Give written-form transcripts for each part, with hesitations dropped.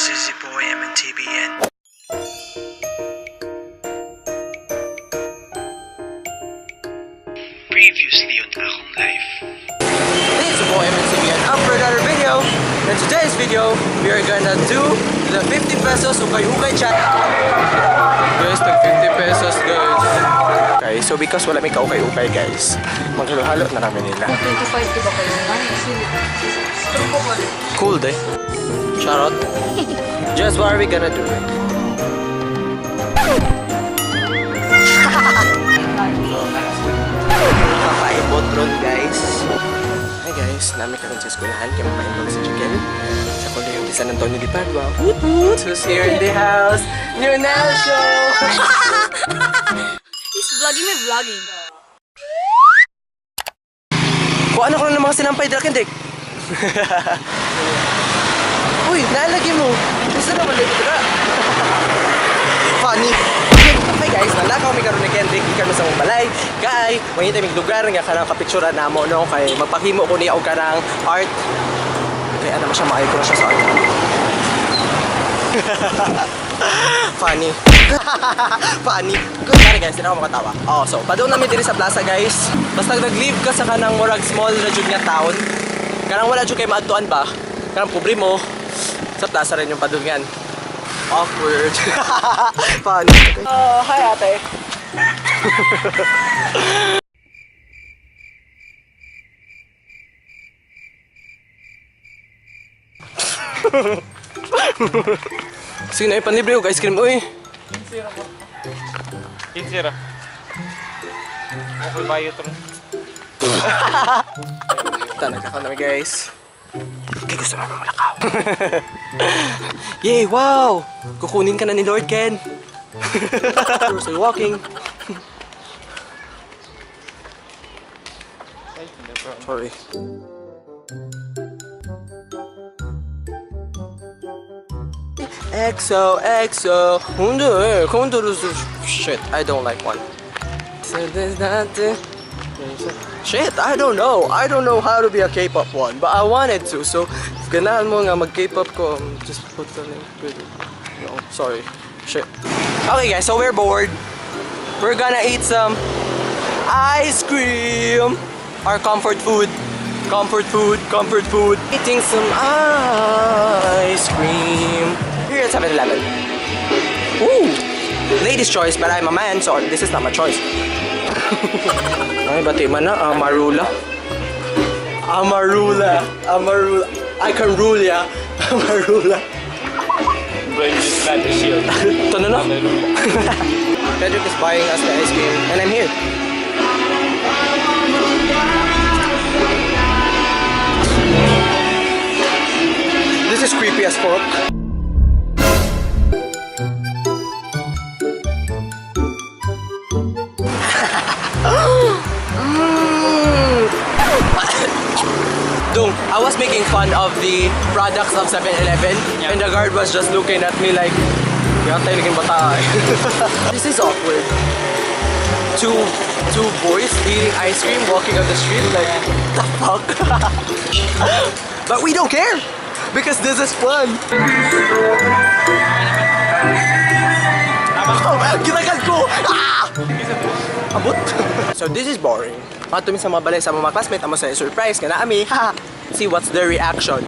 This is zboymntbn. Previously on AKONG Life. This is Zboy Original up for another video. In today's video, we are gonna do the 50 pesos ukay-ukay chat. Guys, tag 50 pesos guys. Okay, so because wala may ka-ukay-ukay guys, maghalo-halo na namin nila. 25 diba kayo? Cool day. Charot. Just what are we gonna do? Papaibot ron guys. Hi guys, namin ka rin sa eskwelahan kaya mapaibot si Chicken. Sa kundi yung San Antonio di Padua. Woot woot! Who's here in the house? New Nell Show! He's vlogging me vlogging. Kung ano ko lang ng mga sinampay drakendik. Uy, nalagay mo. Gusto naman dito ka. Funny. Hi guys, nalakaw may karoon ni Kendrick. Ikaw na sa mong balay. Kay, mangita may lugar nga ka ng kapicturan na mo, no? Kay magpakimo ko niya o ka ng art. Kaya naman siya makay ko na siya sa art. Funny. Funny. Good sorry guys, hindi ako makatawa. Oh, so, padoon namin diri sa plaza guys. Basta nag-leave ka sa kanang murag small na jud nga town. Kanang wala jud kay maadtuan ba? Kanang pobre mo. Sa plaza rin yung padungan. Awkward. Funny. Oh, hi ate. Sige na, ipanlibre ko ice cream. Uy. 15 ra. Okay, bayo to. Tanag ako namin guys. Kaya gusto namin malakaw. Yay, wow! Kukunin ka na ni Lord Ken. We're still walking. Sorry. EXO, EXO. Shit, I don't like one. Shit, I don't know. I don't know how to be a K-pop one, but I wanted to. So, if ganahan mo nga mag-K-pop ko, just put the link with it. No, sorry. Shit. Okay guys, so we're bored. We're gonna eat some ice cream. Our comfort food. Comfort food, comfort food. Eating some ice cream. Here at 7-Eleven. Ooh! Ladies' choice, but I'm a man, so this is not my choice. Ay, bati man na, Amarula. Amarula. Amarula. I can rule ya. Amarula. Brain is bad to shield. Ito na na. Pedrick is buying us the ice cream, and I'm here. This is creepy as fuck. Dung, I was making fun of the products of 7-Eleven, and the guard was just looking at me like, yatay naging bata. This is awkward. Two boys eating ice cream walking on the street like, the fuck? But we don't care, because this is fun. Ginagal ko! Ah! Abot. So this is boring. Matumi sa mga balay sa mga classmates, amo sa surprise ka na ami. See what's their reaction.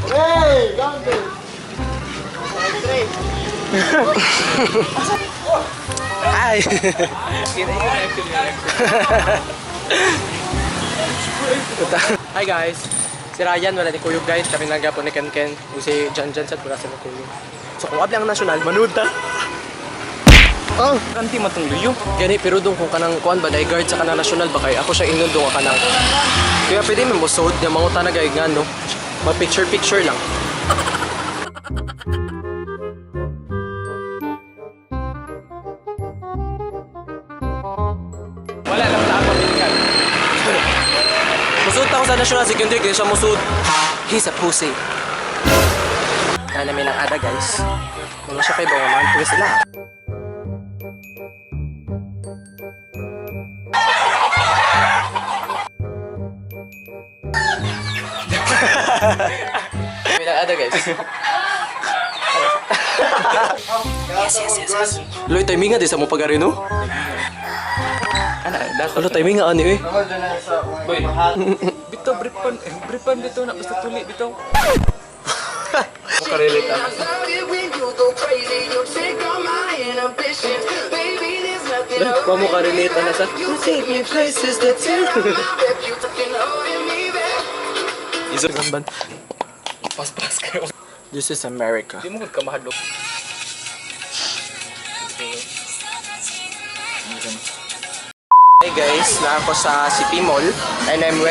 Hey, Gandhi. Hi. Hi guys. Si Ryan wala ni Kuyog guys, kami lang gapon ni Ken Ken. Yung si Jan sa pula sa Kuyog. So kung abli ang national, manood ta. Oh, kanti matong luyo. Gani pero dong kung kanang kuan ba dai guard sa kanang national ba kay ako siya ingnon dong kanang. Kaya pwede mo musod nga manguta na gay ngano. Mag-picture lang. Wala lang na ako minsan. Musud ako sa national si Kendrick, di siya musud. He's a pussy. Namin ang ada guys. Mga siya kay bawaman, tuwi sila. Wait, ano guys? Yes. Loy, timing nga di sa mo pag-ari, no? Ano, timing nga, ano eh? Boy, bito, bripan bito na, basta tuli bito. Makarelate ako. Pa mo ka-relate na sa Iso gamban. Pas kayo. This is America. Di mo kamahadlok. Hey guys, na ako sa City Mall and I'm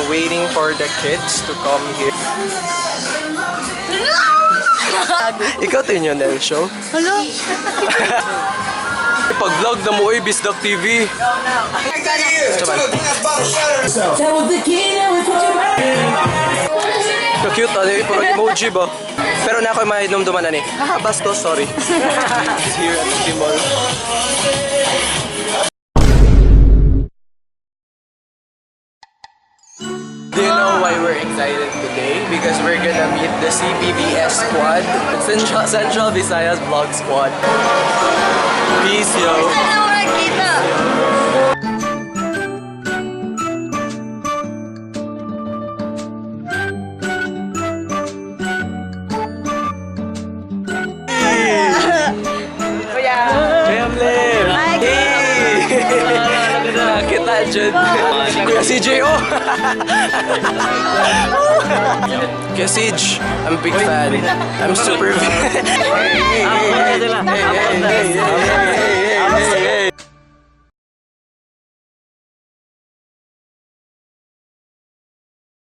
waiting for the kids to come here. Ikaw din yun, El Show? Hello? Pag-vlog na mo eh, Bisdak TV. Cute, ano yung pag emoji ba? Pero na ako yung mga inumduman na ni. Haha, basto, sorry. Here at City Mall. Do you know why we're excited today? Because we're gonna meet the CBBS squad, Central Visayas Vlog Squad. Peace, yo. Kita dyan. Kuya CJ, oh! Kuya CJ, I'm a big fan. I'm super fan. Hey!